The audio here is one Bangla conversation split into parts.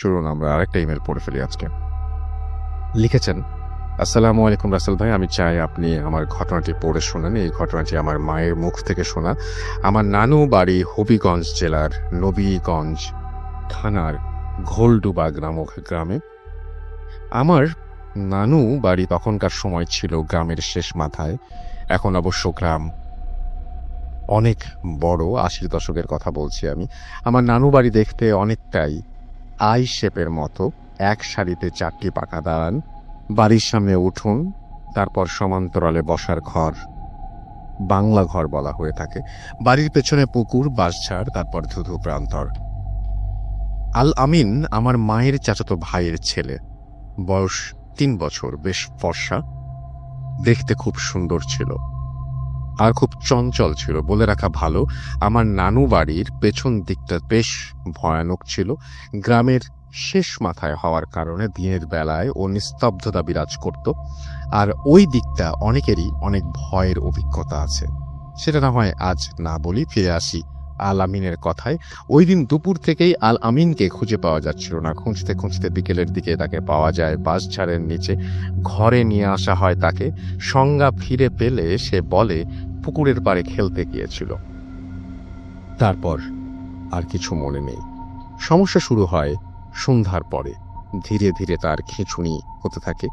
চলুন আমরা আরেকটা ইমেল পড়ে ফেলি আজকে। লিখেছেন, আসসালামু আলাইকুম রাসেল ভাই, আমি চাই আপনি আমার ঘটনাটি পড়ে শোনেন। এই ঘটনাটি আমার মায়ের মুখ থেকে শোনা। আমার নানু বাড়ি হবিগঞ্জ জেলার নবীগঞ্জ থানার ঘোলডুবা গ্রামে। আমার নানু বাড়ি তখনকার সময় ছিল গ্রামের শেষ মাথায়। এখন অবশ্য গ্রাম অনেক বড়, 80 দশকের কথা বলছি আমি। আমার নানু বাড়ি দেখতে অনেকটাই আই শেপের মতো। এক সারিতে 4টি পাকা দালান, বাড়ির সামনে উঠোন, তারপর সমান্তরালে বসার ঘর, বাংলা ঘর বলা হয়ে থাকে। বাড়ির পেছনে পুকুর, বাঁশঝাড়, তারপর ধুধু প্রান্তর। আল আমিন আমার মায়ের চাচাতো ভাইয়ের ছেলে, বয়স 3 বছর, বেশ ফর্সা, দেখতে খুব সুন্দর ছিল আর খুব চঞ্চল ছিল। বলে রাখা ভালো, আমার নানু বাড়ির পেছন দিকটা বেশ ভয়ানক ছিল। গ্রামের শেষ মাথায় হওয়ার কারণে দিনের বেলায় ও নিস্তব্ধতা বিরাজ করত। আর ওই দিকটা অনেকেরই অনেক ভয়ের অভিজ্ঞতা আছে। সেটা না হয় আজ না বলি, ফিরে আসি আল আমিনের কথায়। ওই দিন দুপুর থেকেই আল আমিনকে খুঁজে পাওয়া যাচ্ছিল না। খুঁজতে খুঁজতে বিকেলের দিকে তাকে পাওয়া যায় বাঁশঝাড়ের নিচে। ঘরে নিয়ে আসা হয় তাকে। সংজ্ঞা ফিরে পেলে সে বলে পুকুরের পাড়ে খেলতে গিয়েছিল। তারপর আর কিছু মনে নেই। সমস্যা শুরু হয় সন্ধ্যার পরে। ধীরে ধীরে তার খিঁচুনি হতে থাকে।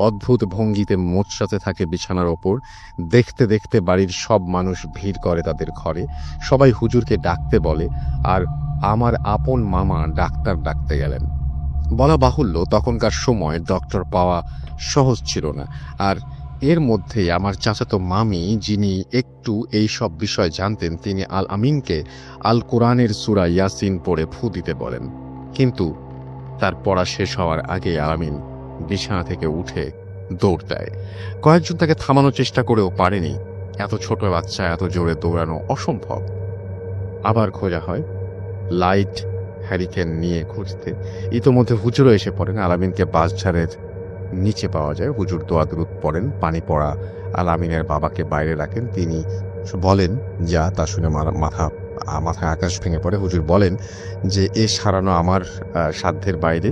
অদ্ভুত ভঙ্গিতে মোচড়াতে থাকে বিছানার ওপর। দেখতে দেখতে বাড়ির সব মানুষ ভিড় করে তাদের ঘরে। সবাই হুজুরকে ডাকতে বলে, আর আমার আপন মামা ডাক্তার ডাকতে গেলেন। বলা বাহুল্য, তখনকার সময় ডক্টর পাওয়া সহজ ছিল না। আর এর মধ্যেই আমার চাচাতো মামি, যিনি একটু এই সব বিষয় জানতেন, তিনি আল আমিনকে আল কোরআনের সূরা ইয়াসিন পড়ে ফু দিতে বলেন। কিন্তু তার পড়া শেষ হওয়ার আগে আল আমিন বিছানা থেকে উঠে দৌড় দেয়। কয়েকজন তাকে থামানোর চেষ্টা করেও পারেনি। এত ছোট বাচ্চা এত জোরে দৌড়ানো অসম্ভব। আবার খোঁজা হয়, লাইট হ্যারিকেন নিয়ে খুঁজতে। ইতোমধ্যে হুজুরও এসে পড়েন। আল আমিনকে বাঁশঝাড়ের নিচে পাওয়া যায়। হুজুর দোয়া দুরূদ পড়েন। পানি পড়া আল আমিনের বাবাকে বাইরে রাখেন। তিনি বলেন যা। তা শুনে মাথায় আকাশ ভেঙে পড়ে। হুজুর বলেন যে এ সারানো আমার সাধ্যের বাইরে,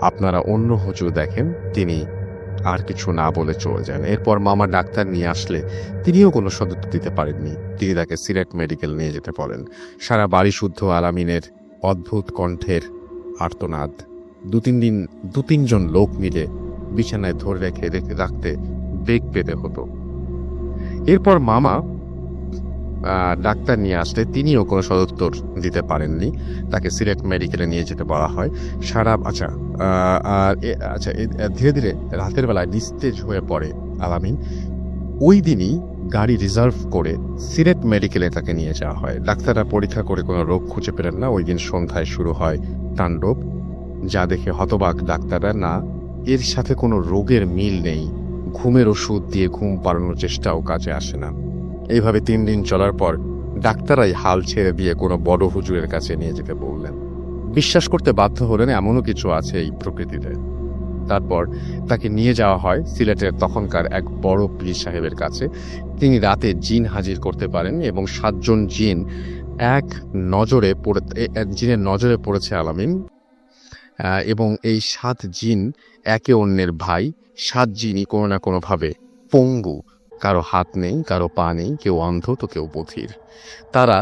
আপনারা অন্য হুজুর দেখেন। তিনি আর কিছু না বলে চলে যান। এরপর মামা ডাক্তার নিয়ে আসলে তিনিও কোনো সদুত্তর দিতে পারেননি। তিনি তাকে সিলেট মেডিকেল নিয়ে যেতে বলেন। সারা বাড়ি শুদ্ধ আল আমিনের অদ্ভুত কণ্ঠের আর্তনাদ। দু তিনজন লোক মিলে বিছানায় ধরে রাখতে বেগ পেতে হতো। এরপর মামা ডাক্তার নিয়ে আসলে তিনিও কোনো সদুত্তর দিতে পারেননি। তাকে সিলেট মেডিকেলে নিয়ে যেতে বলা হয়। ধীরে ধীরে রাতের বেলায় নিস্তেজ হয়ে পড়ে আল আমিন। ওই দিনই গাড়ি রিজার্ভ করে সিলেট মেডিকেলে তাকে নিয়ে যাওয়া হয়। ডাক্তাররা পরীক্ষা করে কোনো রোগ খুঁজে পেলেন না। ওই দিন সন্ধ্যায় শুরু হয় তাণ্ডব, যা দেখে হতবাক ডাক্তাররা। না, এর সাথে কোনো রোগের মিল নেই। ঘুমের ওষুধ দিয়ে ঘুম পাড়ানোর চেষ্টাও কাজে আসে না। এইভাবে 3 দিন চলার পর ডাক্তাররাই হাল ছেড়ে দিয়ে কোনো বড় হুজুরের কাছে নিয়ে যেতে বললেন। বিশ্বাস করতে বাধ্য হলেন এমনও কিছু আছে এই প্রকৃতিতে। তারপর তাকে নিয়ে যাওয়া হয় সিলেটের তখনকার এক বড় পীর সাহেবের কাছে। তিনি রাতে জিন হাজির করতে পারেন এবং 7 জন জিনের নজরে পড়েছে আল আমিন। এবং এই 7 জিন একে অন্যের ভাই। 7 জিনই কোনো না কোনোভাবে পঙ্গু। কারো হাত নেই, কারো পা নেই, কেউ অন্ধ তো কেউ বধির। তারা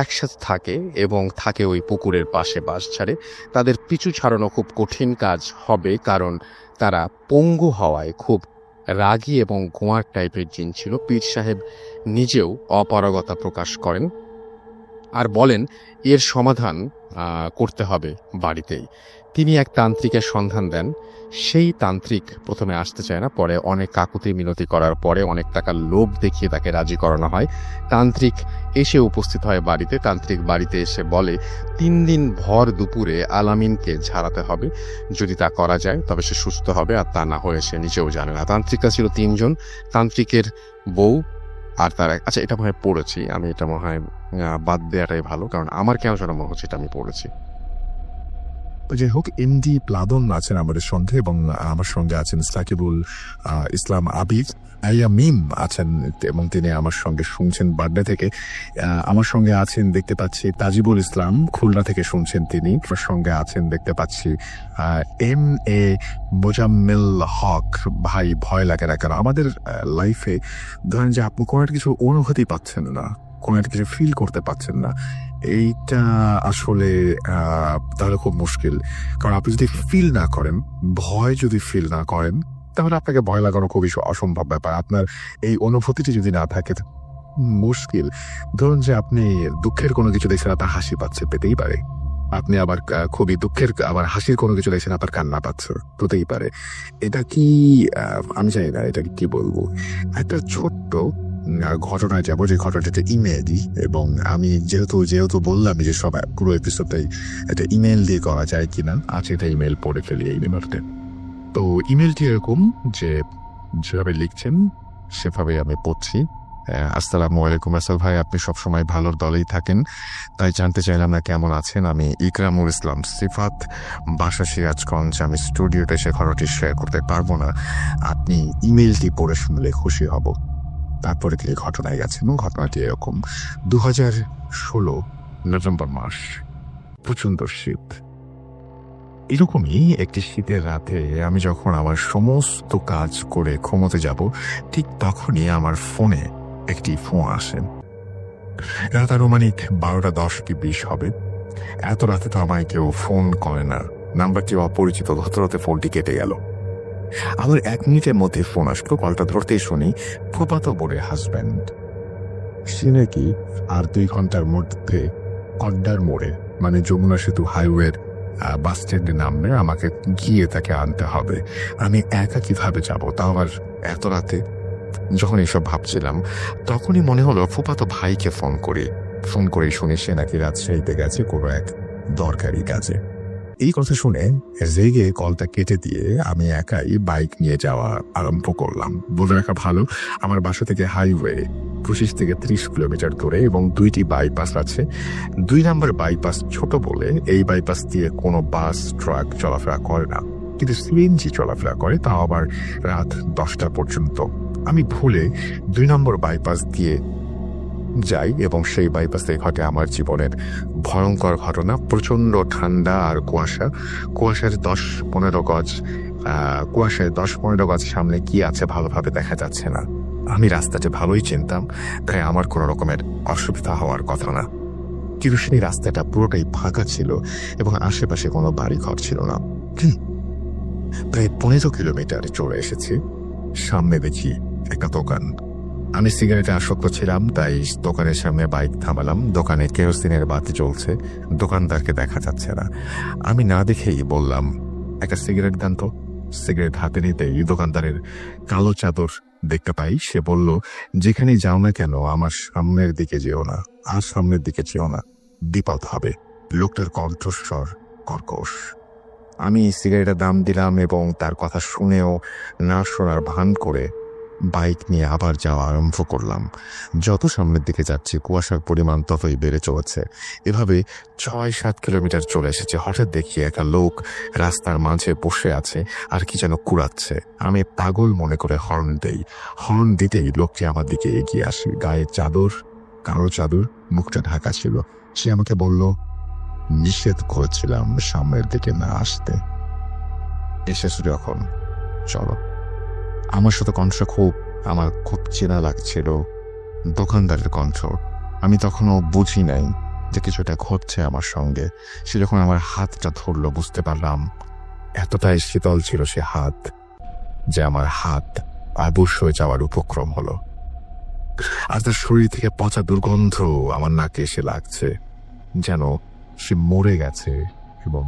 একসাথে থাকে এবং থাকে ওই পুকুরের পাশে বাঁশঝাড়ে। তাদের পিছু ছাড়ানো খুব কঠিন কাজ হবে, কারণ তারা পঙ্গু হওয়ায় খুব রাগী এবং গোয়ার টাইপের জিন ছিল। পীর সাহেব নিজেও অপারগতা প্রকাশ করেন আর বলেন এর সমাধান করতে হবে বাড়িতেই। তিনি এক তান্ত্রিকের সন্ধান দেন। সেই তান্ত্রিক প্রথমে আসতে চায় না, পরে অনেক কাকুতি মিনতি করার পরে অনেক টাকার লোভ দেখিয়ে তাকে রাজি করানো হয়। তান্ত্রিক এসে উপস্থিত হয় বাড়িতে। তান্ত্রিক বাড়িতে এসে বলে 3 দিন ভর দুপুরে আল আমিনকে ঝাড়াতে হবে। যদি তা করা যায় তবে সে সুস্থ হবে, আর তা না হয়ে সে নিজেও জানে না। তান্ত্রিকরা ছিল 3 জন। তান্ত্রিকের বউ আর তার এটা মনে হয় পড়েছি আমি। এটা মনে হয় বাদ দেওয়াটাই ভালো, কারণ আমার কেন যেন মনে হচ্ছে এটা আমি পড়েছি। যাই হোক, এমডি প্লাদন আছেন আমাদের সঙ্গে এবং আমার সঙ্গে আছেন সাকিবুল ইসলাম আবিদ, মিম আছেন এবং তিনি আমার সঙ্গে শুনছেন বাড্ডা থেকে। আমার সঙ্গে আছেন দেখতে পাচ্ছি তাজিবুল ইসলাম, খুলনা থেকে শুনছেন তিনি। আমার সঙ্গে আছেন দেখতে পাচ্ছি এম এ মোজাম্মেল হক। ভাই, ভয় লাগে না কেন আমাদের লাইফে? ধরেন যে আপনি কোনো একটা কিছু অনুভূতি পাচ্ছেন না, কোনো একটা কিছু ফিল করতে পাচ্ছেন না, এইটা আসলে তাহলে খুব মুশকিল। কারণ আপনি যদি ফিল না করেন, ভয় যদি ফিল না করেন, তাহলে আপনাকে ভয় লাগানো খুবই অসম্ভব ব্যাপার। আপনার এই অনুভূতিটি যদি না থাকে, মুশকিল। ধরুন যে আপনি দুঃখের কোনো কিছু দেখছেন, আপনার হাসি পাচ্ছে, পেতেই পারে। আপনি আবার খুবই দুঃখের আবার হাসির কোনো কিছু দেখছেন, আপনার কান্না পাচ্ছে, হতেই পারে। এটা কি আমি জানি না এটা কি বলবো। একটা ছোট্ট ঘটনায় যাবো, যে ঘটনাটা ইমেলই, এবং আমি যেহেতু বললাম যে সব পুরো এপিসোডটাই একটা ইমেল দিয়ে করা যায় কিনা, আজ এটা ইমেল পড়ে ফেলি এই মুহূর্তে। তো ইমেলটি এরকম যে যেভাবে লিখছেন সেভাবে আমি পড়ছি। আসসালামু আলাইকুম রাসেল ভাই, আপনি সবসময় ভালোর দলেই থাকেন, তাই জানতে চাইলাম না কেমন আছেন। আমি ইকরামুল ইসলাম সিফাত, বাসা সিরাজগঞ্জ। আমি স্টুডিওতে সে ঘটনাটি শেয়ার করতে পারবো না, আপনি ইমেলটি পড়ে শুনলে খুশি হব। তারপরে থেকে ঘটনায় গেছেন। ঘটনাটি এরকম: 2016 নভেম্বর মাস, প্রচন্ড শীত। এরকমই একটি শীতের রাতে আমি যখন আমার সমস্ত কাজ করে ঘুমোতে যাব, ঠিক তখনই আমার ফোনে একটি ফোন আসে। রাত আনুমানিক 12:10 কি 20 হবে। এত রাতে তো আমায় কেউ ফোন করে না, নাম্বারটি অপরিচিত। ধরতে ফোনটি কেটে গেল। আবার 1 মিনিটের মধ্যে ফোন আসলো। কলটা ধরতেই শুনি ফুফাতো বোনের হাজব্যান্ড। সে নাকি আর 2 ঘন্টার মধ্যে কড্ডার মোড়ে, মানে যমুনা সেতু হাইওয়ের বাস স্ট্যান্ডে নামবে, আমাকে গিয়ে তাকে আনতে হবে। আমি একা কিভাবে যাব, তাও আবার এত রাতে? যখন এসব ভাবছিলাম, তখনই মনে হলো ফুফাতো ভাইকে ফোন করে শুনি সে নাকি রাজশাহীতে গেছে কোনো এক দরকারি কাজে। এই কথা শুনে রেগে কলটা কেটে দিয়ে আমি একাই বাইক নিয়ে যাওয়া আরম্ভ করলাম। বলে রাখা ভালো, আমার বাসা থেকে হাইওয়ে 25 থেকে 30 কিলোমিটার দূরে এবং 2টি বাইপাস আছে। 2 নম্বর বাইপাস ছোট বলে এই বাইপাস দিয়ে কোনো বাস ট্রাক চলাফেরা করে না, কিন্তু সিএনজি চলাফেরা করে, তাও আবার রাত 10টা পর্যন্ত। আমি ভুলে 2 নম্বর বাইপাস দিয়ে যাই এবং সেই বাইপাসে ঘটে আমার জীবনের ভয়ঙ্কর ঘটনা। প্রচন্ড ঠান্ডা আর কুয়াশার 10-15 গজ, কুয়াশায় 10-15 গজ সামনে কি আছে ভালোভাবে দেখা যাচ্ছে না। আমি রাস্তাটা ভালোই চিনতাম, তাই আমার কোনো রকমের অসুবিধা হওয়ার কথা না। কিন্তু সেই রাস্তাটা পুরোটাই ফাঁকা ছিল এবং আশেপাশে কোনো বাড়ি ঘর ছিল না। প্রায় 15 কিলোমিটার চলে এসেছি। সামনে দেখি একটা দোকান। আমি সিগারেটে আসক্ত ছিলাম, তাই দোকানের সামনে বাইক থামালাম। দোকানে কেরোসিনের বাতি জ্বলছে, দোকানদারকে দেখা যাচ্ছে না। আমি না দেখেই বললাম, একটা সিগারেট দেন তো। সিগারেট হাতে নিতেই দোকানদারের কালো চাদর দেখতে পাই। সে বলল, যেখানেই যাও না কেন আমার সামনের দিকে যেও না, আর সামনের দিকে যেও না, বিপদ হবে। লোকটার কণ্ঠস্বর কর্কশ। আমি সিগারেটের দাম দিলাম এবং তার কথা শুনেও না শোনার ভান করে বাইক নিয়ে আবার যাওয়া আরম্ভ করলাম। যত সামনের দিকে যাচ্ছি কুয়াশার পরিমাণ ততই বেড়ে চলেছে। এভাবে 6-7 কিলোমিটার চলে এসেছে। হঠাৎ দেখি একটা লোক রাস্তার মাঝে বসে আছে আর কি যেন কুড়াচ্ছে। আমি পাগল মনে করে হর্ন দিতেই লোকটি আমার দিকে এগিয়ে আসে। গায়ে চাদর, কালো চাদর, মুখটা ঢাকা ছিল। সে আমাকে বলল, নিষেধ করেছিলাম সামনের দিকে না আসতে, এসেছো যখন চলো। আমার সাথে কণ্ঠ আমার খুব চেনা লাগছিল, দোকানদারের কণ্ঠ। আমি তখনও বুঝি নাই যে কিছুটা ঘটছে আমার সঙ্গে। সে যখন আমার হাতটা ধরলো, বুঝতে পারলাম এতটাই শীতল ছিল সে হাত যে আমার হাত আবুশ হয়ে যাওয়ার উপক্রম হলো। আর তার শরীর থেকে পচা দুর্গন্ধ আমার নাকে এসে লাগছে, যেন সে মরে গেছে। এবং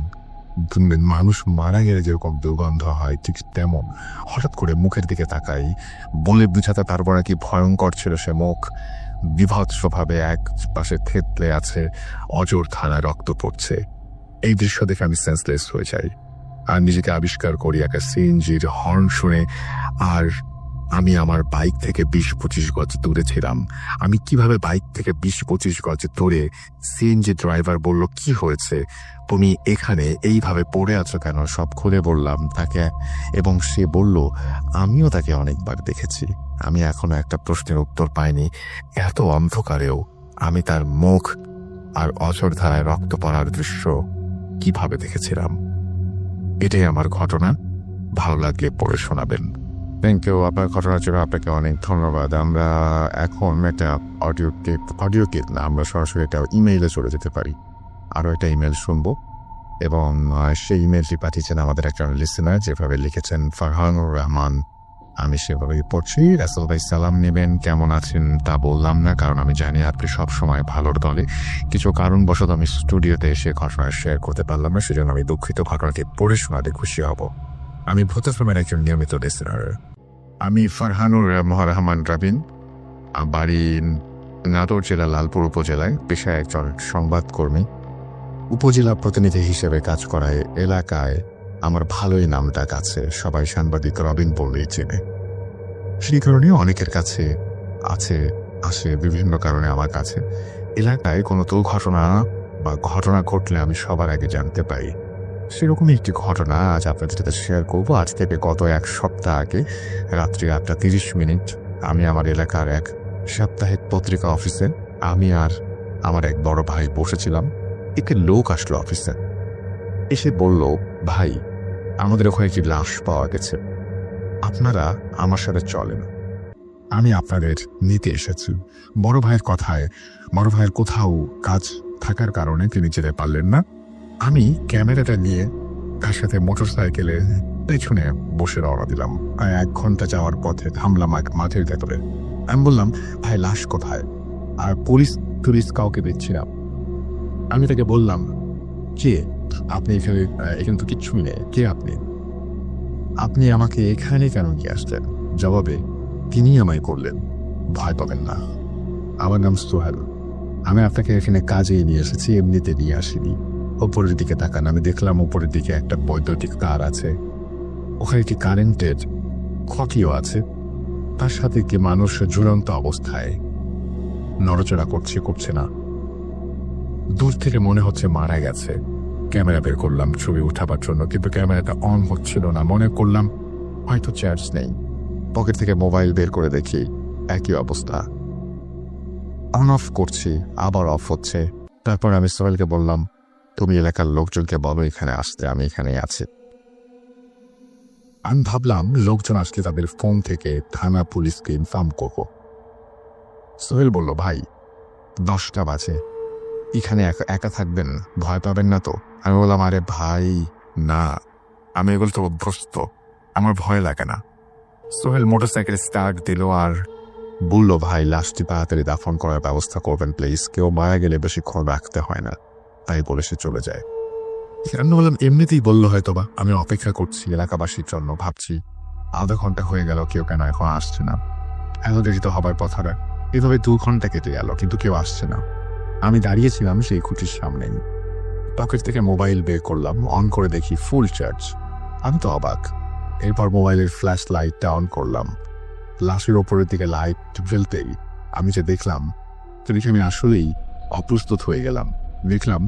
মানুষ মারা গেলে যেরকম দুর্গন্ধ হয় ঠিক তেমন। হঠাৎ করে মুখের দিকে তাকাই, বলে বুঝাতে পারবো না কি ভয়ঙ্কর ছিল সে মুখ। বিভৎসভাবে এক পাশে থেতলে আছে, অজর ধারায় রক্ত পড়ছে। এই দৃশ্য দেখে আমি সেন্সলেস হয়ে যাই আর নিজেকে আবিষ্কার করি একটা সিএনজির হর্ন শুনে। আর আমি আমার বাইক থেকে 20-25 গজ দূরে ছিলাম। আমি কিভাবে বাইক থেকে 20-25 গজ দূরে? সিএনজি ড্রাইভার বলল, কি হয়েছে, তুমি এখানে এইভাবে পড়ে আছো কেন? সব খুলে বললাম তাকে, এবং সে বলল, আমিও তাকে অনেকবার দেখেছি। আমি এখনো একটা প্রশ্নের উত্তর পাইনি, এত অন্ধকারেও আমি তার মুখ আর অঝোর ধারায় রক্ত পড়ার দৃশ্য কিভাবে দেখেছিলাম। এটাই আমার ঘটনা। ভালো লাগলে পড়ে শোনাবেন। থ্যাংক ইউ, আপনার ঘটনার জন্য আপনাকে অনেক ধন্যবাদ। আমরা এখন একটা অডিও ক্লিপ না, আমরা সরাসরি একটা ইমেইলে চলে যেতে পারি। আরও একটা ইমেল শুনবো, এবং সেই ইমেলটি পাঠিয়েছেন আমাদের একজন লিসেনার, যেভাবে লিখেছেন ফারহানুর রহমান। আমি সেভাবেই পড়ছি। রাসেল ভাই সালাম নেবেন, কেমন আছেন তা বললাম না, কারণ আমি জানি আপনি সবসময় ভালোর দলে। কিছু কারণবশত আমি স্টুডিওতে এসে ঘটনা শেয়ার করতে পারলাম না, সেজন্য আমি দুঃখিত। ঘটনাটি পড়ে শোনাতে খুশি হব। আমি ভূতফ্রমের একজন নিয়মিত লিসেনার। আমি ফারহানুর রহমান রাবিন, বাড়ি নাটোর জেলা লালপুর উপজেলায়, পেশায় একজন সংবাদকর্মী। উপজেলা প্রতিনিধি হিসেবে কাজ করায় এলাকায় আমার ভালোই নামডাক আছে, সবাই সাংবাদিক রবিন বললেই চেনে। সেই কারণে অনেকের কাছে আসে বিভিন্ন কারণে আমার কাছে। এলাকায় কোনো দুর্ঘটনা বা ঘটনা ঘটলে আমি সবার আগে জানতে পারি। সেরকমই একটি ঘটনা আজ আপনাদের সাথে শেয়ার করবো। আজ থেকে গত 1 সপ্তাহ আগে রাত্রি 8:30 আমি আমার এলাকার এক সাপ্তাহিক পত্রিকা অফিসে, আমি আর আমার এক বড় ভাই বসেছিলাম। একটি লোক আসলো অফিসে, এসে বলল, ভাই, আমাদের ওখানে একটি লাশ পাওয়া গেছে, আপনারা আমার সাথে চলেন, আমি আপনাদের নিতে এসেছি। বড় ভাইয়ের কোথাও কাজ থাকার কারণে তিনি যেতে পারলেন না। আমি ক্যামেরাটা নিয়ে তার সাথে মোটরসাইকেলে পেছনে বসে রওনা দিলাম। 1 ঘন্টা যাওয়ার পথে থামলাম এক মাঠের ভেতরে। আমি বললাম, ভাই, লাশ কোথায়? আর পুলিশ কাউকে দেখছি না। আমি তাকে বললাম, কে আপনি? এখানে তো কিচ্ছুই নেই, কে আপনি আমাকে এখানে কেন নিয়ে আসলেন? জবাবে তিনি আমায় করলেন, ভয় পাবেন না, আমার নাম সোহেল, আমি আপনাকে এখানে কাজেই নিয়ে এসেছি, এমনিতে নিয়ে আসিনি। ওপরের দিকে তাকান। আমি দেখলাম উপরের দিকে একটা বৈদ্যুতিক তার আছে, ওখানে একটি কারেন্টের খুঁটিও আছে, তার সাথে কি মানুষ ঝুলন্ত অবস্থায় নড়াচড়া করছে না। দূর থেকে মনে হচ্ছে মারা গেছে। ক্যামেরা বের করলাম ছবি উঠাবার জন্য, কিন্তু ক্যামেরাটা অন হচ্ছিল না। মনে করলাম হয়তো চার্জ নেই। পকেট থেকে মোবাইল বের করে দেখি একই অবস্থা, অন অফ করছি, আবার অফ হচ্ছে। তারপর আমি সোহেলকে বললাম, তুমি এলাকার লোকজনকে বলো এখানে আসতে, আমি এখানেই আছি। আমি ভাবলাম লোকজন আসলে তাদের ফোন থেকে থানা পুলিশকে ইনফর্ম করব। সোহেল বলল, ভাই, 10টা বাজে, এখানে একা থাকবেন, ভয় পাবেন না তো? আমি বললাম, আরে ভাই না, আমি এগুলো তো অভ্যস্ত, আমার ভয় লাগে না। সোহেল মোটরসাইকেল স্টার্ট দিল আর বলল, ভাই, লাশটি তাড়াতাড়ি দাফন করার ব্যবস্থা করবেন প্লিজ, কেউ মারা গেলে বেশিক্ষণ রাখতে হয় না। তাই বলে সে চলে যায়। আমি বললাম, এমনিতেই বললো হয়তো বা, আমি অপেক্ষা করছি এলাকাবাসীর জন্য। ভাবছি 0.5 ঘন্টা হয়ে গেল, কেউ কেন এখন আসছে না, এত দেরি তো হবার কথা না। এভাবে 2 ঘন্টা কেটে গেল, কিন্তু কেউ আসছে না। আমি দাঁড়িয়েছিলাম সেই খুঁটির সামনেই। পকেট থেকে মোবাইল বের করলাম, অন করে দেখি ফুল চার্জ। আমি তো অবাক। এরপর মোবাইলের ফ্ল্যাশ লাইটটা অন করলাম। লাশের ওপরের দিকে লাইট জ্বলতেই আমি যে দেখলাম, আমি আসলেই অপ্রস্তুত হয়ে গেলাম। দেখলাম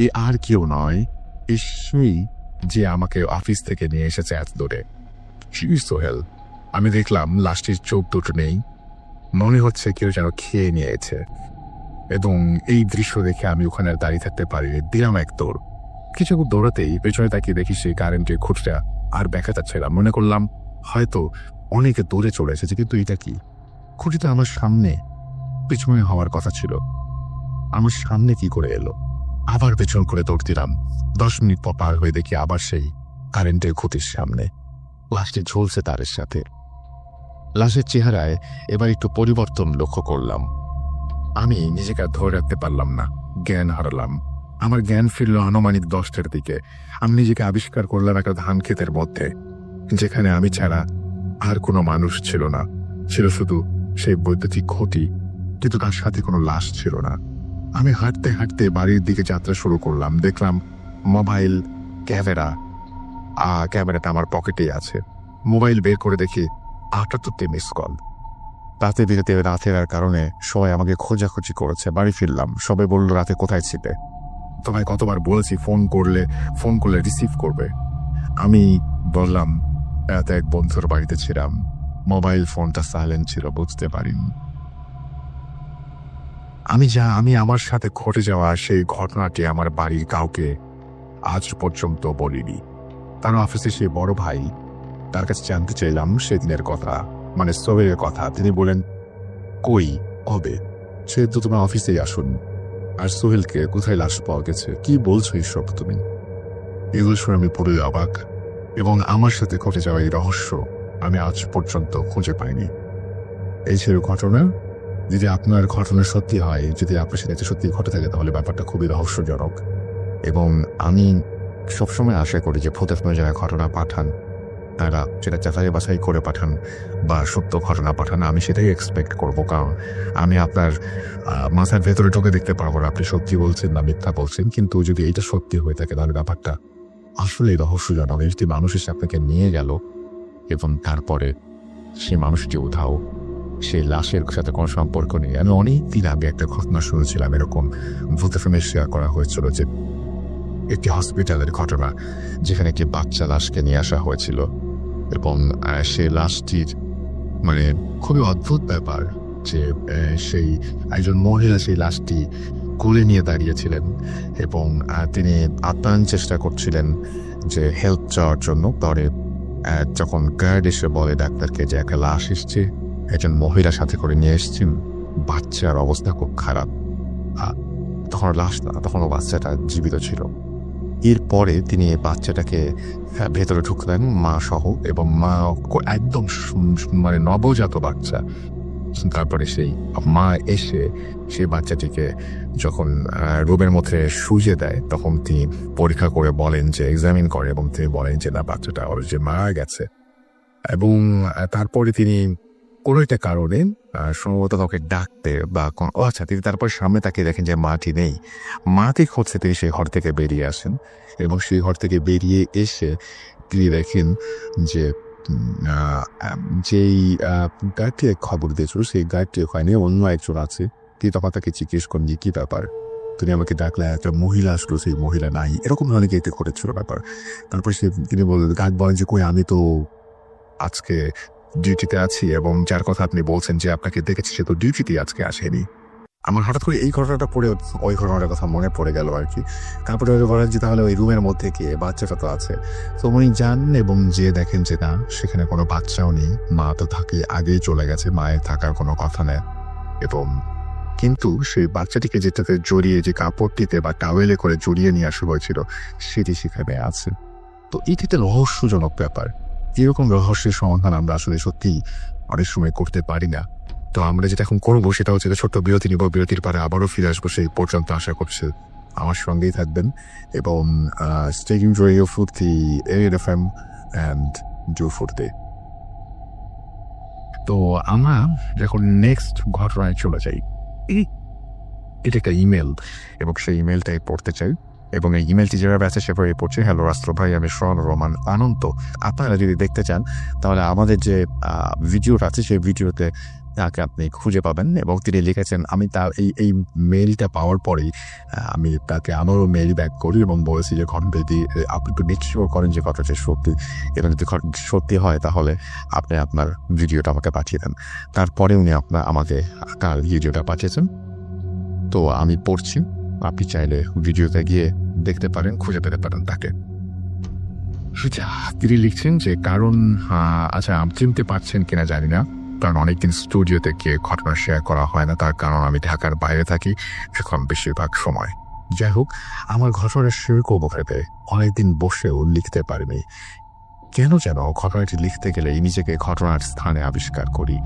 এ আর কেউ নয়, সেই যে আমাকে অফিস থেকে নিয়ে এসেছে এত দূরে, সোহেল। আমি দেখলাম লাশটির চোখ দুটো নেই, মনে হচ্ছে কেউ যেন খেয়ে নিয়েছে। এবং এই দৃশ্য দেখে আমি ওখানে আর দাঁড়িয়ে থাকতে পারি, দিলাম এক দৌড়। কিছু দৌড়াতেই পেছনে তাকিয়ে দেখি সেই কারেন্টের খুঁটিটা আর দেখা যাচ্ছে না। মনে করলাম হয়তো অনেকে দূরে চলে এসেছে, কিন্তু এটা কি? খুঁটিটা আমার সামনে, পিছনে হওয়ার কথা ছিল, আমার সামনে কি করে এলো? আবার পেছন করে দৌড় দিলাম। 10 মিনিট পর পার হয়ে দেখি আবার সেই কারেন্টের খুঁটির সামনে লাশটি ঝুলছে তারের সাথে। লাশের চেহারায় এবার একটু পরিবর্তন লক্ষ্য করলাম। আমি নিজেকে আর ধরে রাখতে পারলাম না, জ্ঞান হারালাম। আমার জ্ঞান ফিরল আনুমানিক 10টার দিকে। আমি নিজেকে আবিষ্কার করলাম একটা ধান ক্ষেতের মধ্যে, যেখানে আমি ছাড়া আর কোনো মানুষ ছিল না, ছিল শুধু সেই বৈদ্যুতিক খুঁটি, কিন্তু তার সাথে কোনো লাশ ছিল না। আমি হাঁটতে হাঁটতে বাড়ির দিকে যাত্রা শুরু করলাম। দেখলাম মোবাইল ক্যামেরাটা আমার পকেটেই আছে। মোবাইল বের করে দেখি 78টি মিস কল। রাতে বিরেতে রাতের আর কারণে সবাই আমাকে খোঁজাখুঁজি করেছে। বাড়ি ফিরলাম, সবাই বলল রাতে কোথায় ছিলে। তোমায় কতবার বলেছি ফোন করলে রিসিভ করবে। আমি বললাম রাতে এক বন্ধুর বাড়িতে ছিলাম, মোবাইল ফোনটা সাইলেন্ট ছিল, বুঝতে পারিনি। আমি আমার সাথে ঘটে যাওয়া সেই ঘটনাটি আমার বাড়ির কাউকে আজ পর্যন্ত বলিনি। তার অফিসে সেই বড় ভাই, তার কাছে জানতে চাইলাম সেদিনের কথা, মানে সোহেলের কথা। তিনি বলেন, কই হবে, সে তো তোমার অফিসেই আসুন। আর সোহেলকে কোথায় লাশ পাওয়া গেছে, কি বলছো এইসব তুমি? এগুলো শুনে আমি পুরো অবাক, এবং আমার সাথে ঘটে যাওয়া এই রহস্য আমি আজ পর্যন্ত খুঁজে পাইনি। এই ছিল ঘটনা। যদি আপনার ঘটনা সত্যি হয়, যদি আপনার সাথে সত্যি ঘটে থাকে, তাহলে ব্যাপারটা খুবই রহস্যজনক। এবং আমি সবসময় আশা করি যে ফোনে যারা ঘটনা পাঠান তারা সেটা যাচাই বাছাই করে পাঠান বা সত্য ঘটনা পাঠান। আমি সেটাই এক্সপেক্ট করবো, কারণ আমি আপনার মাথার ভেতরে ঢুকে দেখতে পারবো না আপনি সত্যি বলছেন না মিথ্যা বলছেন। কিন্তু যদি এইটা সত্যি হয়ে থাকে তাহলে ব্যাপারটা আসলেই রহস্যজনক। যদি মানুষ এসে আপনাকে নিয়ে গেল এবং তারপরে সেই মানুষটি উধাও, সেই লাশের সাথে কোনো সম্পর্ক নেই। আমি অনেক দিন আগে একটা ঘটনা শুনেছিলাম, এরকম ভূতফিল্মে শেয়ার করা হয়েছিল, যে একটি হসপিটালের ঘটনা যেখানে একটি বাচ্চা লাশকে নিয়ে আসা হয়েছিল এবং সেই লাশটির মানে খুবই অদ্ভুত ব্যাপার যে সেই একজন মহিলা সেই লাশটি কোলে নিয়ে দাঁড়িয়েছিলেন এবং তিনি আপ্যায়ন চেষ্টা করছিলেন যে হেল্প চাওয়ার জন্য। পরে যখন গার্ড এসে বলে ডাক্তারকে যে একটা লাশ এসছে, একজন মহিলা সাথে করে নিয়ে এসছেন, বাচ্চার অবস্থা খুব খারাপ, তখন লাশ না, তখনও বাচ্চাটা জীবিত ছিল। এরপরে তিনি বাচ্চাটাকে ভেতরে ঢুকলেন মা সহ, এবং মা একদম মানে নবজাত বাচ্চা। তারপরে সেই মা এসে সেই বাচ্চাটিকে যখন রুমের মধ্যে শুয়ে দেয়, তখন তিনি পরীক্ষা করে বলেন যে এক্সামিন করে, এবং তিনি বলেন যে না, বাচ্চাটা ওর যে মারা গেছে। এবং তারপরে তিনি কোনো একটা কারণে সম্ভবত কাউকে ডাকতে বা আচ্ছা, তিনি তারপর সামনে তাকে দেখেন যে মাটি নেই। মাটি খুঁজছে তিনি সেই ঘর থেকে বেরিয়ে আসেন, এবং সেই ঘর থেকে বেরিয়ে এসে তিনি দেখেন যে যেই গাইডটি খবর দিয়েছিল সেই গাইডটি ওখানে অন্য একজন আছে। তিনি তখন তাকে জিজ্ঞেস করেন যে কী ব্যাপার, তুমি আমাকে ডাকলে, একটা মহিলা আসলো, সেই মহিলা নাই, এরকম ধরনের এতে ঘটেছিল ব্যাপার। তারপর তিনি গাইড বলেন যে কই, আমি তো আজকে ডিউটিতে আছি, এবং যার কথা আপনি বলছেন যে আপনাকে দেখেছি সে তো ডিউটিতে আজকে আসেনি। আমার হঠাৎ করে এই ঘটনাটা পড়ে ওই ঘটনাটার কথা মনে পড়ে গেল আর কি। তারপরে বলেন যে তাহলে ওই রুমের মধ্যে গিয়ে বাচ্চাটা তো আছে, তো উনি যান এবং যে দেখেন যে না, সেখানে কোনো বাচ্চাও নেই, মা তো থাকে আগেই চলে গেছে, মায়ের থাকার কোনো কথা নেই। এবং কিন্তু সেই বাচ্চাটিকে যেটাতে জড়িয়ে, যে কাপড়টিতে বা টাওয়েলে করে জড়িয়ে নিয়ে আসা হয়েছিল, সেটি সেখানে আছে। তো এটি একটা রহস্যজনক ব্যাপার। এরকম রহস্যের সমাধান আমরা আসলে সত্যি অনেক সময় করতে পারি না। তো আমরা যেটা এখন করবো সেটা হচ্ছে ছোট্ট বিরতি নিব, বিরতির পরে আবারও ফিরে আসবো। সেই পর্যন্ত আশা করছি আমার সঙ্গেই থাকবেন এবং stay tuned for Radio Fruity, AFM and Do Fruity। তো আমরা যখন নেক্সট ঘটনায় চলে যাই, এটা একটা ইমেল, এবং সেই ইমেলটাই পড়তে চাই। এবং এই ইমেলটি যেভাবে আছে সেভাবে পড়ছে, হ্যালো রাস্ত্র ভাই, আমি শরণ রহমান আনন্দ। আপনারা যদি দেখতে চান তাহলে আমাদের যে ভিডিওটা আছে সেই ভিডিওতে তাকে আপনি খুঁজে পাবেন। এবং তিনি লিখেছেন, আমি তার এই মেইলটা পাওয়ার পরেই আমি তাকে আমারও মেইল ব্যাক করি এবং বলেছি যে ঘটনাটি আপনি একটু নিশ্চয় করেন যে ঘটনাটি সত্যি, এবং যদি সত্যি হয় তাহলে আপনি আপনার ভিডিওটা আমাকে পাঠিয়ে দেন। তারপরে উনি আমাকে তার ভিডিওটা পাঠিয়েছেন। তো আমি পড়ছি, আপনি চাইলে ভিডিওতে গিয়ে দেখতে পারেন, খুঁজে পেতে পারেন তাকে। তিনি লিখছেন যে কারণ, আচ্ছা চিনতে পারছেন কিনা জানি না, কারণ অনেকদিন স্টুডিওতে গিয়ে ঘটনা শেয়ার করা হয় না, তার কারণ আমি ঢাকার বাইরে থাকি এখন বেশিরভাগ সময়। যাই হোক, আমার ঘটনা শেয়ার করবো ভেবে অনেকদিন বসেও লিখতে পারিনি। কেন যেন ঘটনাটি লিখতে গেলে নিজেকে ঘটনার স্থানে আবিষ্কার করি।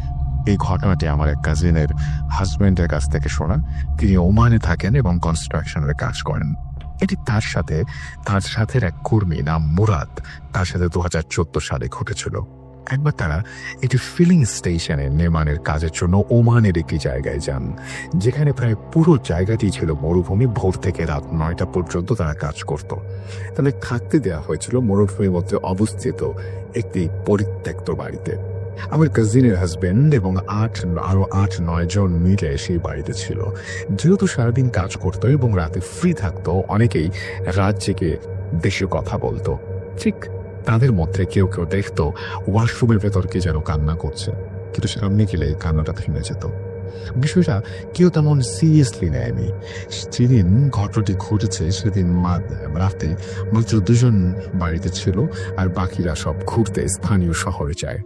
এই ঘটনাটি আমার এক কাজিনের হাজব্যান্ডের কাছ থেকে শোনা। তিনি ওমানে থাকেন এবং কনস্ট্রাকশনের কাজ করেন। এটি তার সাথে এক কর্মী নাম মুরাদ, তার সাথে 2014 সালে ঘটেছিল। একবার তারা একটি ফিলিং স্টেশনে নির্মাণের কাজের জন্য ওমানের একটি জায়গায় যান, যেখানে প্রায় পুরো জায়গাটি ছিল মরুভূমি। ভোর থেকে রাত 9টা পর্যন্ত তারা কাজ করত। তাহলে থাকতে দেওয়া হয়েছিল মরুভূমির মধ্যে অবস্থিত একটি পরিত্যক্ত বাড়িতে। আমার কাজিনের হাজবেন্ড এবং আরো 8-9 জন মিলে সেই বাড়িতে ছিল। যেহেতু সারাদিন কাজ করতো এবং রাতে ফ্রি থাকতো, অনেকেই রাত জেগে দেশে কথা বলতো। ঠিক তাদের মধ্যে কেউ কেউ দেখতো ওয়াশরুমের ভেতর কে যেন কান্না করছে, কিন্তু সামনে গেলে কান্নাটা থেমে যেত। বিষয়টা কেউ তেমন সিরিয়াসলি নেয়নি। যেদিন ঘটনাটি ঘটেছে সেদিন রাতে মাত্র 2 জন বাড়িতে ছিল, আর বাকিরা সব ঘুরতে স্থানীয় শহরে যায়।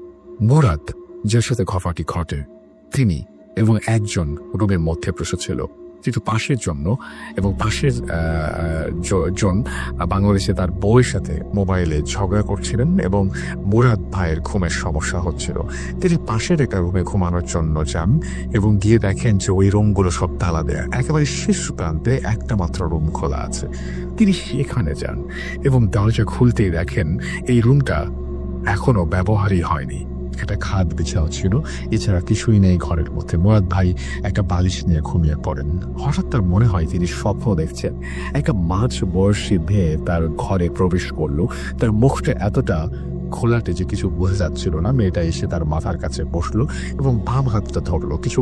মুরাদ, যার সাথে ঘটনাটি ঘটে, তিনি এবং একজন রুমের মধ্যে বসেছিল, কিন্তু পাশের জন্য এবং পাশের জন বাংলাদেশে তার বউয়ের সাথে মোবাইলে ঝগড়া করছিলেন এবং মুরাদ ভাইয়ের ঘুমের সমস্যা হচ্ছিল। তিনি পাশের একটা রুমে ঘুমানোর জন্য যান এবং গিয়ে দেখেন যে ওই রুমগুলো সব তালা দেয়া, একেবারে শেষ প্রান্তে একটা মাত্র রুম খোলা আছে। তিনি সেখানে যান এবং দরজা খুলতেই দেখেন এই রুমটা এখনো ব্যবহারই হয়নি। একটা খাট বিছাও ছিল, এছাড়া কিছুই নেই ঘরের মধ্যে। মুরাদ ভাই একটা বালিশ নিয়ে ঘুমিয়ে পড়েন। হঠাৎ তার মনে হয় তিনি স্বপ্ন দেখছেন। একটা মাঝ বয়সী মেয়ে তার ঘরে প্রবেশ করলো। তার মুখটা এতটা খোলাটে যে কিছু বোঝা যাচ্ছিল না। মেয়েটা এসে তার মাথার কাছে বসলো এবং বাম হাতটা ধরলো। কিছু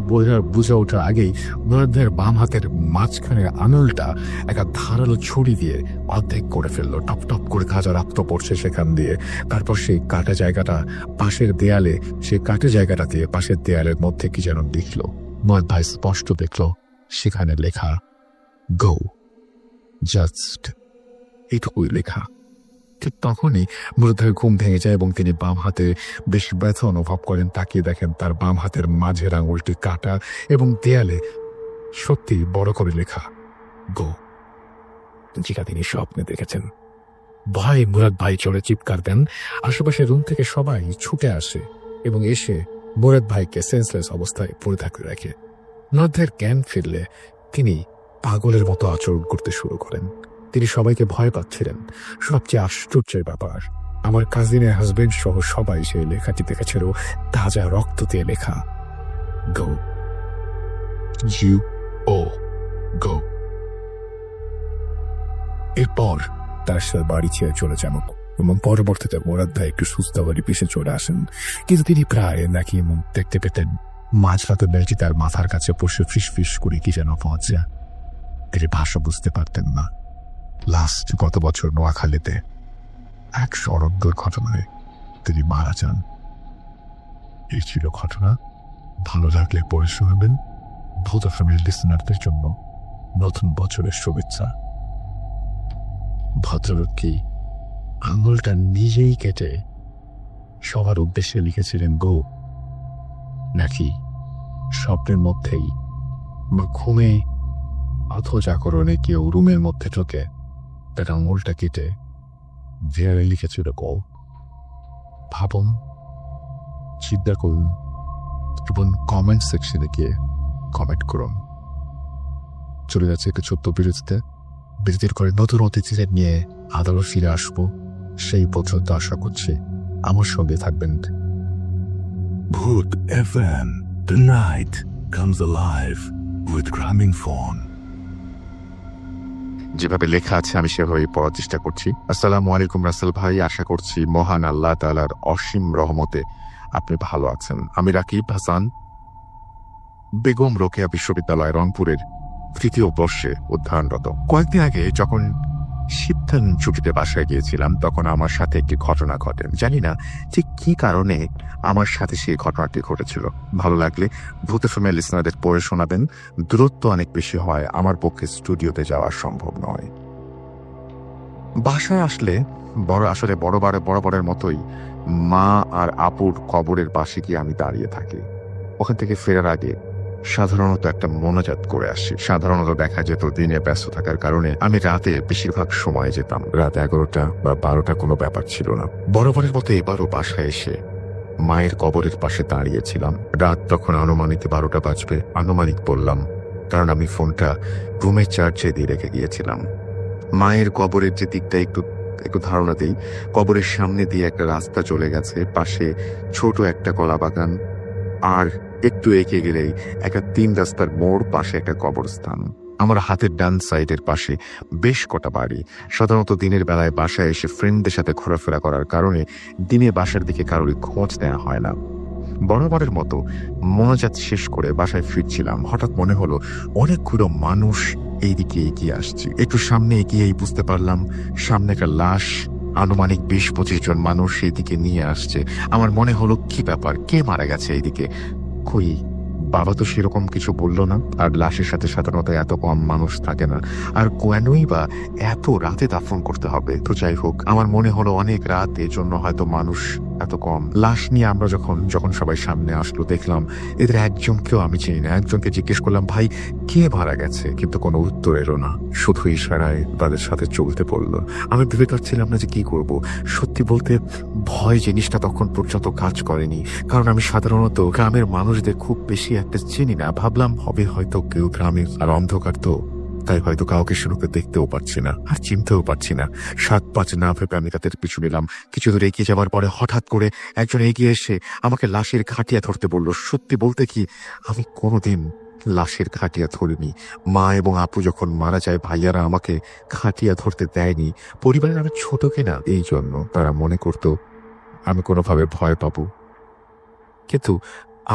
বুঝে ওঠার আগেই মুরাদ ভাইয়ের বাম হাতের মাঝখানের আঙুলটা একটা ধারালো ছুরি দিয়ে অর্ধেক করে ফেললো। টপ টপ করে খাজা রক্ত পড়ছে সেখান দিয়ে। তারপর সেই কাটা জায়গাটা পাশের দেয়ালে, সেই কাটা জায়গাটা দিয়ে পাশের দেয়ালের মধ্যে কি যেন লিখলো। মুরাদ ভাই স্পষ্ট দেখলো সেখানে লেখা গো, জাস্ট এইটুকুই লেখা। ঠিক তখনই মুরাদ ভাইয়ের ঘুম ভেঙে যায় এবং তিনি বাম হাতে বেশ ব্যথা অনুভব করেন। তাকিয়ে দেখেন তার বাম হাতের মাঝের আঙুলটি কাটা এবং দেয়ালে সত্যি বড় করে লেখা গো, যেটা তিনি স্বপ্নে দেখেছেন। ভয়ে মুরাদ ভাই চলে চিৎকার দেন। আশেপাশের রুম থেকে সবাই ছুটে আসে এবং এসে মুরাদ ভাইকে সেন্সলেস অবস্থায় পড়ে থাকতে দেখে। মুরাদ ভাইয়ের জ্ঞান ফিরলে তিনি পাগলের মতো আচরণ করতে শুরু করেন। তিনি সবাইকে ভয় পাচ্ছিলেন। সবচেয়ে আশ্চর্যের ব্যাপার, আমার কাজিনের হাজবেন্ড সহ সবাই সেই লেখাটি দেখেছিল তাজা রক্ত দিয়ে লেখা গো, GO, গো। এরপর তার সাথে বাড়ি ছেড়ে চলে যান এবং পরবর্তীতে মুরাদ ভাই একটু সুস্থ বাড়ি পিছিয়ে চলে আসেন। কিন্তু তিনি প্রায় নাকি দেখতে পেতেন মাঝরাতে মেয়েটি তার মাথার কাছে বসে ফিস ফিস করে কি যেন পৌঁছা। তিনি ভাষা বুঝতে পারতেন না। লাস্ট গত বছর নোয়াখালীতে এক সড়ক দুর্ঘটনায় তিনি মারা যান। এই ছিল ঘটনা। ভালো লাগলে পড়ে শোনাবেন। ভূত ফ্যামিলি লিসনারদের জন্য নতুন বছরের শুভেচ্ছা। ভদ্রলোক কি আঙুলটা নিজেই কেটে সবার উদ্দেশ্যে লিখেছিলেন গো, নাকি স্বপ্নের মধ্যেই বা ঘুমে জাগরণে কেউ রুমের মধ্যে ঢোকে তার আঙুলটা কেটে দেয়ালে লিখেছিল গো? ভাবুন, চিন্তা করুন এবং কমেন্ট সেকশনে গিয়ে কমেন্ট করুন। চলে যাচ্ছে একটু ছোট্ট বিরতির করে নতুন অতিথিদের নিয়ে আবারও ফিরে আসবো। সেই পর্যন্ত আশা করছি আমার সঙ্গে থাকবেন। Bhoot FM, the night comes alive with Gramophone. যেভাবে লেখা আছে আমি সেভাবেই পড়ার চেষ্টা করছি। আসসালামু আলাইকুম রাসেল ভাই, আশা করছি মহান আল্লাহ তাআলার অসীম রহমতে আপনি ভালো আছেন। আমি রাকিব হাসান, বেগম রোকেয়া বিশ্ববিদ্যালয় রংপুরের 3য় বর্ষে অধ্যয়নরত। কয়েকদিন আগে যখন শীতকালীন ছুটিতে বাসায় গিয়েছিলাম তখন আমার সাথে একটি ঘটনা ঘটে। জানি না ঠিক কি কারণে আমার সাথে সেই ঘটনাটি ঘটেছিল। ভালো লাগলে ভূত ফ্যামিলি লিসনারদের পড়ে শোনাবেন। দূরত্ব অনেক বেশি হয়, আমার পক্ষে স্টুডিওতে যাওয়া সম্ভব নয়। বাসায় আসলে বরাবরের মতোই মা আর আপুর কবরের পাশে গিয়ে আমি দাঁড়িয়ে থাকি। ওখান থেকে ফেরার আগে সাধারণত একটা মোনাজাত করে আসি। সাধারণত দেখা যেত দিনে ব্যস্ত থাকার কারণে আমি রাতে বেশিরভাগ সময় যেতাম। রাত 11টা বা 12টা কোনো ব্যাপার ছিল না। বরাবরের মতো এবারও বাসায় এসে মায়ের কবরের পাশে দাঁড়িয়েছিলাম। রাত তখন আনুমানিক 12টা বাজবে। আনুমানিক বললাম কারণ আমি ফোনটা রুমের চার্জে দিয়ে রেখে গিয়েছিলাম। মায়ের কবরের যে দিকটা একটু ধারণা দিই, কবরের সামনে দিয়ে একটা রাস্তা চলে গেছে, পাশে ছোট একটা কলা বাগান, আর একটু এগিয়ে গেলেই একটা 3 রাস্তার মোড়, পাশে একটা কবরস্থান। আমার হাতের ডান সাইডের পাশে বেশ কটা বাড়ি। সাধারণত দিনের বেলায় বাসায় এসে ফ্রেন্ডদের সাথে ঘোরাফেরা করার কারণে দিনে বাসার দিকে কারোরই খোঁজ নেওয়া হয় না। বরাবরের মতো মোনাজাত শেষ করে বাসায় ফিরছিলাম, হঠাৎ মনে হলো অনেকগুলো মানুষ এইদিকে এগিয়ে আসছে। একটু সামনে এগিয়েই বুঝতে পারলাম সামনে একটা লাশ, আনুমানিক 20-25 জন মানুষ এইদিকে নিয়ে আসছে। আমার মনে হলো কি ব্যাপার, কে মারা গেছে এইদিকে? কই, বাবা তো সেরকম কিছু বললো না। আর লাশের সাথে সাধারণত এত কম মানুষ থাকে না, আর কেনই বা এত রাতে দাফন করতে হবে? তো যাই হোক, আমার মনে হলো অনেক রাত, এজন্য হয়তো মানুষ এত কম। লাশ নিয়ে আমরা যখন সবাই সামনে আসলো, দেখলাম এদের একজনকেও আমি চিনি না। একজনকে জিজ্ঞেস করলাম, ভাই কে মারা গেছে? কিন্তু কোনো উত্তর এলো না, শুধু ইশারায় তাদের সাথে চলতে পড়লো। আমি ভেবে পাচ্ছিলাম না যে কি করব। সত্যি বলতে ভয় জিনিসটা তখন পর্যন্ত কাজ করেনি, কারণ আমি সাধারণত গ্রামের মানুষদের খুব বেশি একটা চিনি না। ভাবলাম হবে হয়তো কেউ গ্রামের, আর অন্ধকার তো, তাই হয়তো কাউকে শুরুতে দেখতেও পারছি না আর চিনতেও পারছি না। 7-5 না ভেবে আমি তাদের পিছু নিলাম। কিছু দূর এগিয়ে যাওয়ার পরে হঠাৎ করে একজন এগিয়ে এসে আমাকে লাশের খাটিয়া ধরতে বলল। সত্যি বলতে কি, আমি কোনোদিন লাশের খাটিয়া ধরিনি। মা এবং আপু যখন মারা যায়, ভাইয়ারা আমাকে খাটিয়া ধরতে দেয়নি। পরিবারের আমি ছোট কিনা, এই জন্য তারা মনে করতো আমি কোনোভাবে ভয় পাবো। কিন্তু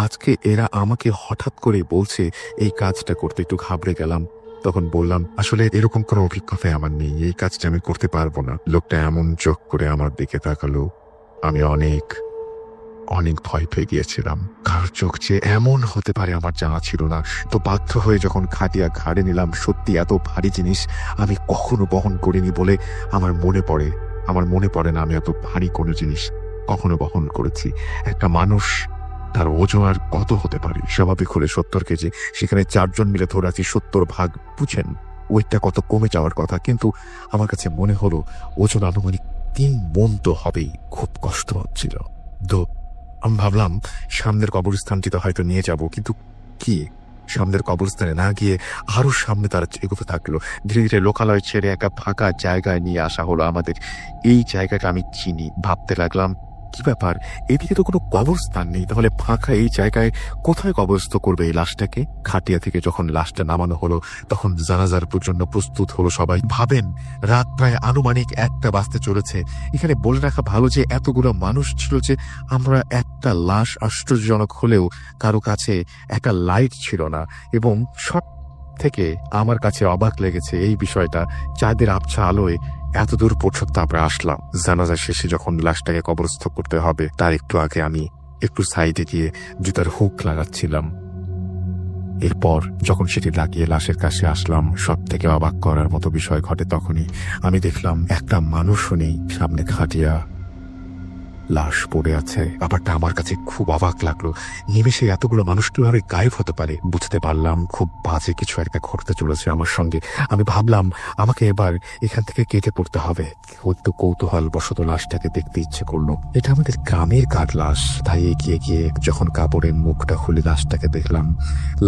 আজকে এরা আমাকে হঠাৎ করে বলছে এই কাজটা করতে, একটু ঘাবড়ে গেলাম। তখন বললাম, আসলে এরকম কোনো অভিজ্ঞতা আমার নেই, এই কাজটা আমি করতে পারবো না। লোকটা এমন চোখ করে আমার দিকে তাকালো, আমি অনেক অনেক ভয় পেয়ে গিয়েছিলাম। কার চোখ যে এমন হতে পারে আমার জানা ছিল না। তো বাধ্য হয়ে যখন খাটিয়া ঘাড়ে নিলাম, সত্যি এত ভারী জিনিস আমি কখনো বহন করিনি বলে আমার মনে পড়ে না আমি এত ভারী কোনো জিনিস কখনো বহন করেছি। একটা মানুষ, তার ওজন আর কত হতে পারে? স্বাভাবিক হলে 70 কেজি, সেখানে 4 জন মিলে ধরে আছি 70 ভাগ, বুঝেন ওইটা কত কমে যাওয়ার কথা। কিন্তু আমার কাছে মনে হলো ওজন আনুমানিক 3 মণ তো হবেই। খুব কষ্ট হচ্ছিল। তো আমি ভাবলাম সামনের কবরস্থানটিতে হয়তো নিয়ে যাব, কিন্তু কি, সামনের কবরস্থানে না গিয়ে আরো সামনে তারা এগোতে থাকলো। ধীরে ধীরে লোকালয় ছেড়ে একটা ফাঁকা জায়গায় নিয়ে আসা হলো আমাদের। এই জায়গাটা আমি চিনি। ভাবতে লাগলাম, কি ব্যাপার, এদিকে তো কোনো কবরস্থান নেই, তাহলে ফাঁকা এই জায়গায় কোথায় কবরস্থ করবে এই লাশটাকে? খাটিয়া থেকে যখন লাশটা নামানো হলো, তখন জানাজার জন্য প্রস্তুত হলো সবাই। ভাবেন, রাত প্রায় আনুমানিক 1টা বাজতে চলেছে। এখানে বলে রাখা ভালো যে এতগুলো মানুষ ছিল যে আমরা একটা লাশ, আশ্চর্যজনক হলেও কারো কাছে একটা লাইট ছিল না। এবং সব থেকে আমার কাছে অবাক লেগেছে এই বিষয়টা, চাঁদের আবছা আলোয় এত দূর পর্যন্ত আমরা আসলাম। জানাজা শেষে যখন লাশটাকে কবরস্থ করতে হবে, তার একটু আগে আমি একটু সাইডে গিয়ে জুতার হুক লাগাচ্ছিলাম। এরপর যখন সেটি লাগিয়ে লাশের কাছে আসলাম, সব থেকে অবাক করার মতো বিষয় ঘটে তখনই। আমি দেখলাম একটা মানুষও নেই, সামনে খাটিয়া লাশ পড়ে আছে। ব্যাপারটা আমার কাছে খুব অবাক লাগলো। নিমেষে এতগুলো মানুষ কিভাবে গায়েব হতে পারে? বুঝতে পারলাম খুব বাজে কিছু একটা ঘটতে চলেছে আমার সঙ্গে। আমি ভাবলাম আমাকে এবার এখান থেকে কেটে পড়তে হবে। একটু কৌতূহল বশত লাশটাকে দেখতে ইচ্ছে করলো। এটা আমাদের গ্রামের কার লাশ। তাই এগিয়ে গিয়ে যখন কাপড়ের মুখটা খুলে লাশটাকে দেখলাম,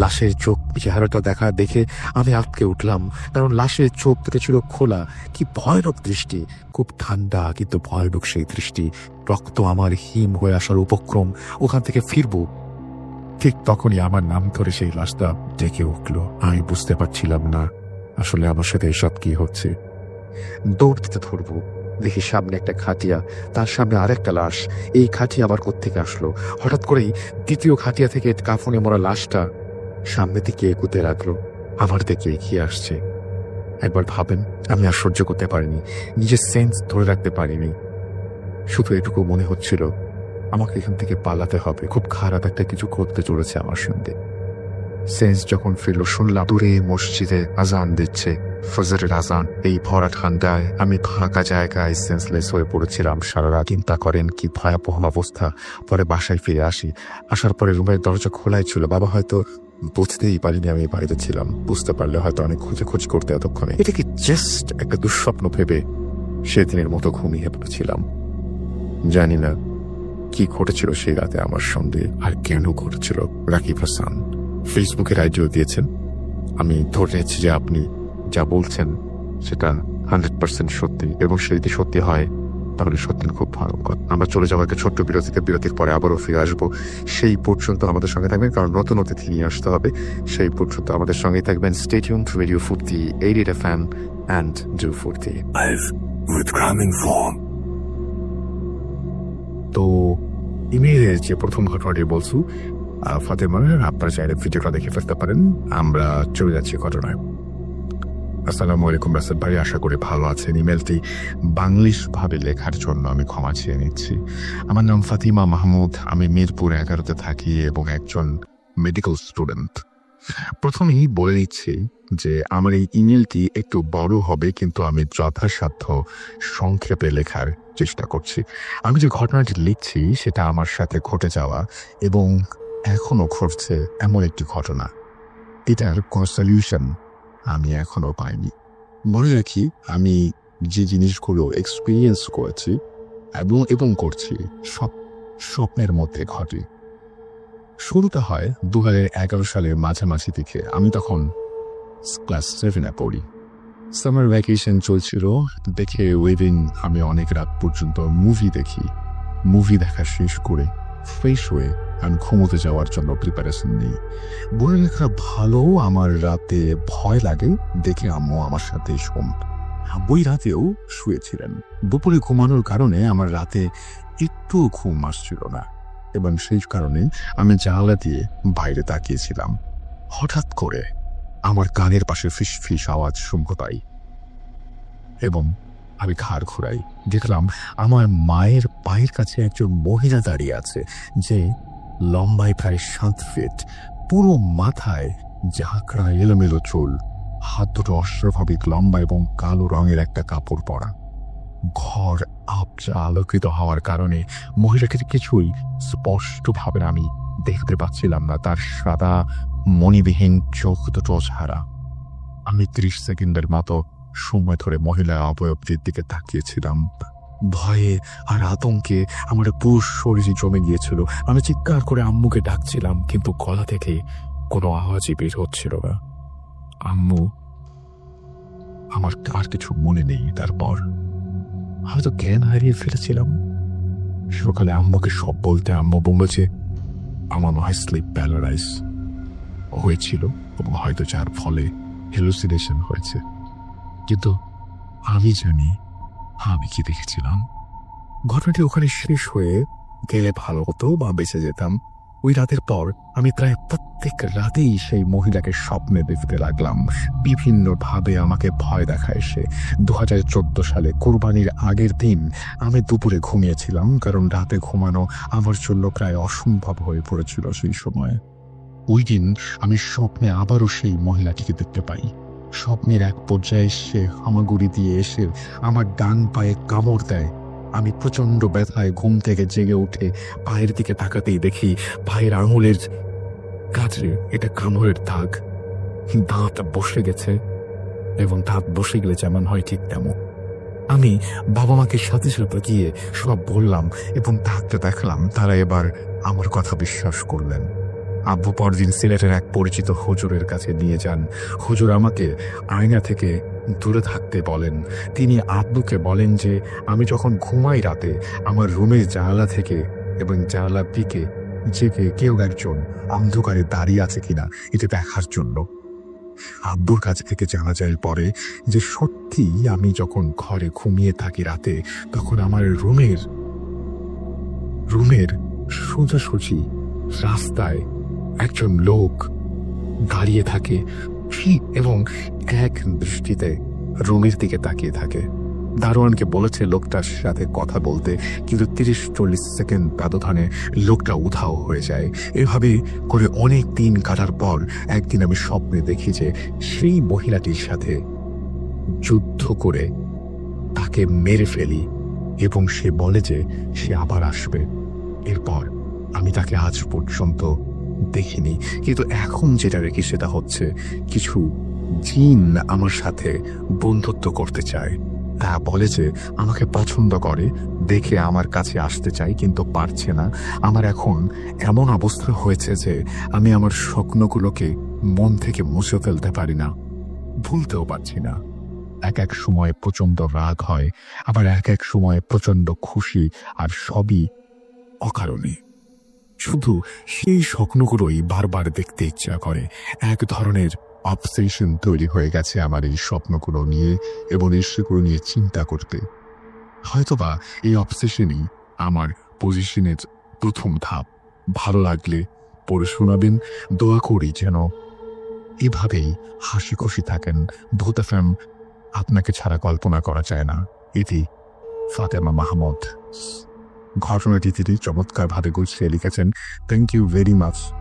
লাশের চোখ চেহারাটা দেখে আমি আটকে উঠলাম, কারণ লাশের চোখ দুটো ছিল খোলা। কি ভয়ানক দৃষ্টি, খুব ঠান্ডা কিন্তু ভয়ানক সেই দৃষ্টি। রক্ত আমার হিম হয়ে আসার উপক্রম। ওখান থেকে ফিরবো, ঠিক তখনই আমার নাম ধরে সেই লাশটা ডেকে উঠলো। আমি বুঝতে পারছিলাম না আসলে আমার সাথে এসব কি হচ্ছে। দৌড় দিতে ধরবো, দেখি সামনে একটা খাটিয়া, তার সামনে আরেকটা লাশ। এই খাটিয়া আবার কোত্থেকে আসলো? হঠাৎ করেই দ্বিতীয় খাটিয়া থেকে কাফনে মরা লাশটা সামনে দিকে এগোতে লাগলো, আমার দিকে এগিয়ে আসছে। একবার ভাবেন, আমি আর সহ্য করতে পারিনি, নিজের সেন্স ধরে রাখতে পারিনি। শুধু এটুকু মনে হচ্ছিল আমাকে এখান থেকে পালাতে হবে, খুব খারাপ একটা কিছু করতে চলেছে আমার সঙ্গে। সেন্স যখন ফিরল, শুনলাম দূরে মসজিদে আজান দিচ্ছে, ফজরের আজান। এই ভরা ঠান্ডায় আমি ফাঁকা জায়গায় সেন্সলেস হয়ে পড়েছিলাম সারা রাত। চিন্তা করেন কি ভয়াবহ অবস্থা। পরে বাসায় ফিরে আসার পরে রুমের দরজা খোলাই ছিল। বাবা হয়তো বুঝতেই পারিনি আমি বাড়িতে ছিলাম, বুঝতে পারলে হয়তো অনেক খোঁজ করতে এতক্ষণে। এটা কি জাস্ট একটা দুঃস্বপ্ন ভেবে সেদিনের মতো ঘুমিয়ে পড়েছিলাম। জানি না কি ঘটেছিল সেই রাতে আমার সঙ্গে আর কেন ঘটেছিল। রাকিব হাসান ফেসবুকের আইডিও দিয়েছেন। আমি ধরে নিচ্ছি যে আপনি যা বলছেন সেটা 100% সত্যি, এবং সেটা যদি সত্যি হয় তাহলে সত্যি খুব ভয়ঙ্কর। আমরা চলে যাবো একটা ছোট্ট বিরতির পরে আবারও ফিরে আসবো। সেই পর্যন্ত আমাদের সঙ্গে থাকবেন, কারণ নতুন অতিথি নিয়ে আসতে হবে। সেই পর্যন্ত আমাদের সঙ্গেই থাকবেন। Stay tuned to Radio Furti, 88 FM and Do Furti. Live with Gramming Phone. তো ইমেইলের যে প্রথম ঘটনাটি বলছো ফাতেমা, আপনারা চাইলে ভিডিওটা দেখে ফেলতে পারেন। আমরা চলে যাচ্ছি ঘটনায়। আসসালামু আলাইকুম রাসেল ভাই, আশা করি ভালো আছেন। ইমেলটি বাংলিশ ভাবে লেখার জন্য আমি ক্ষমা চেয়ে নিচ্ছি। আমার নাম ফাতিমা মাহমুদ, আমি মিরপুর 11-তে থাকি এবং একজন মেডিকেল স্টুডেন্ট। প্রথমেই বলে দিচ্ছি যে আমার এই ইমেলটি একটু বড় হবে, কিন্তু আমি যথাসাধ্য সংক্ষেপে লেখার চেষ্টা করছি। আমি যে ঘটনাটি লিখছি সেটা আমার সাথে ঘটে যাওয়া এবং এখনো ঘটছে এমন একটি ঘটনা। এটার কোনো সলিউশন আমি এখনো পাইনি। মনে রাখি, আমি যে জিনিসগুলো এক্সপিরিয়েন্স করেছি এবং করছি সব স্বপ্নের মধ্যে ঘটে। শুরুটা হয় 2011 সালের মাঝামাঝি দিকে। আমি তখন ক্লাস 7-এ পড়ি। সামার ভ্যাকেশন চলছিল, দেখে ওয়েদিন আমি অনেক রাত পর্যন্ত মুভি দেখি। মুভি দেখা শেষ করে ফ্রেশ হয়ে আমি ঘুমোতে যাওয়ার জন্য প্রিপারেশন নিই। বলে রাখা ভালো, আমার রাতে ভয় লাগে দেখে আম্মু আমার সাথে ওই রাতেও শুয়েছিলেন। দুপুরে ঘুমানোর কারণে আমার রাতে একটু ঘুম আসছিল না এবং সেই কারণে আমি জানলা দিয়ে বাইরে তাকিয়েছিলাম। হঠাৎ করে আমার কানের পাশে ফিস ফিস আওয়াজ শুনতে পাই এবং আমি ঘাড় ঘুরাই। দেখলাম আমার মায়ের পায়ের কাছে একজন মহিলা দাঁড়িয়ে আছে, যে লম্বায় প্রায় 7 ফিট, পুরো মাথায় ঝাঁকড়া এলোমেলো চুল, হাত দুটো অস্বাভাবিক লম্বা এবং কালো রঙের একটা কাপড় পরা। ঘর আবছা আলোকিত হওয়ার কারণে মহিলাকে কিছুই স্পষ্টভাবে আমি দেখতে পাচ্ছিলাম না। তার সাদা মণিবিহীন চোখ দুটো ছাড়া। আমি 30 সেকেন্ডের মতো সময় ধরে মহিলার অবয়বটির দিকে তাকিয়েছিলাম। ভয়ে আর আতঙ্কে আমার পুরো শরীরে জমে গিয়েছিল। আমি চিৎকার করে আম্মুকে ডাকছিলাম, কিন্তু গলা থেকে কোনো আওয়াজই বের হচ্ছিল না। আম্মু, আমার আর কিছু মনে নেই। তারপর হয়তো জ্ঞান হারিয়ে ফেলেছিলাম। সকালে আম্মুকে সব বলতে আম্মু বলেছে আমার মনে হয় স্লিপ প্যারালাইজ হয়েছিল এবং হয়তো যার ফলে হ্যালুসিনেশন হয়েছে। কিন্তু আমি জানি আমি কি দেখেছিলাম। ঘটনাটি ওখানে শেষ হয়ে গেলে ভালো হতো বা বেঁচে যেতাম। ওই রাতের পর আমি প্রায় প্রত্যেক রাতেই সেই মহিলাকে স্বপ্নে দেখতে লাগলাম। বিভিন্ন ভাবে আমাকে ভয় দেখায় সে। 2014 সালে কোরবানির আগের দিন আমি দুপুরে ঘুমিয়েছিলাম, কারণ রাতে ঘুমানো আমার জন্য প্রায় অসম্ভব হয়ে পড়েছিল সেই সময়। ওই দিন আমি স্বপ্নে আবারও সেই মহিলাটিকে দেখতে পাই। স্বপ্নের এক পর্যায়ে সে হামাগুড়ি দিয়ে এসে আমার ডান পায়ে কামড় দেয়। আমি প্রচন্ড ব্যথায় ঘুম থেকে জেগে উঠে পায়ের দিকে তাকাতেই দেখি পায়ের আঙুলের কাছে এটা কামড়ের দাগ। দাঁত বসে গেছে এবং দাঁত বসে গেলে যেমন হয় ঠিক তেমন। আমি বাবা মাকে সাথে সাথে গিয়ে সব বললাম এবং তাকে দেখলাম তারা এবার আমার কথা বিশ্বাস করলেন। আব্বু পরদিন সিলেটের এক পরিচিত হুজুরের কাছে নিয়ে যান। হুজুর আমাকে আয়না থেকে দূরে থাকতে বলেন। তিনি আব্বুকে বলেন যে আমি যখন ঘুমাই রাতে আমার রুমের জানালা থেকে এবং জানালা দিকে জেগে কেউ একজন অন্ধকারে দাঁড়িয়ে আছে কিনা এটা দেখার জন্য। আব্বুর কাছ থেকে জানা যায় পরে যে সত্যি আমি যখন ঘরে ঘুমিয়ে থাকি রাতে, তখন আমার রুমের সোজাসুজি রাস্তায় একজন লোক দাঁড়িয়ে থাকে এবং এক দৃষ্টিতে রুমের দিকে তাকিয়ে থাকে। দারোয়ানকে বলেছে লোকটার সাথে কথা বলতে, কিন্তু 30-40 সেকেন্ড ব্যবধানে লোকটা উধাও হয়ে যায়। এভাবে করে অনেক দিন কাটার পর একদিন আমি স্বপ্নে দেখি যে সেই মহিলাটির সাথে যুদ্ধ করে তাকে মেরে ফেলি এবং সে বলে যে সে আবার আসবে। এরপর আমি তাকে আজ পর্যন্ত দেখিনি, কিন্তু এখন যেটা দেখি সেটা হচ্ছে কিছু জিন আমার সাথে বন্ধুত্ব করতে চায়। তা বলে যে আমাকে পছন্দ করে, দেখে আমার কাছে আসতে চাই কিন্তু পারছে না। আমার এখন এমন অবস্থা হয়েছে যে আমি আমার স্বপ্নগুলোকে মন থেকে মুছে ফেলতে পারি না, ভুলতেও পারছি না। এক সময় প্রচন্ড রাগ হয়, আবার এক সময় প্রচন্ড খুশি, আর সবই অকারণে। শুধু সেই স্বপ্নগুলোই বারবার দেখতে ইচ্ছা করে। এক ধরনের অবসেশন তৈরি হয়ে গেছে আমার এই স্বপ্নগুলো নিয়ে এবং সেগুলো নিয়ে চিন্তা করতে। হয়তোবা এই অবসেশনই আমার পজিশনের প্রথম ধাপ। ভালো লাগলে পড়ে শোনাবেন। দোয়া করি যেন এভাবেই হাসি খুশি থাকেন। ভূত এফএম আপনাকে ছাড়া কল্পনা করা যায় না। এটি ফাতেমা মাহমুদ। ঘটনাটি তিনি চমৎকারভাবে গুছিয়ে লিখেছেন। Thank you very much.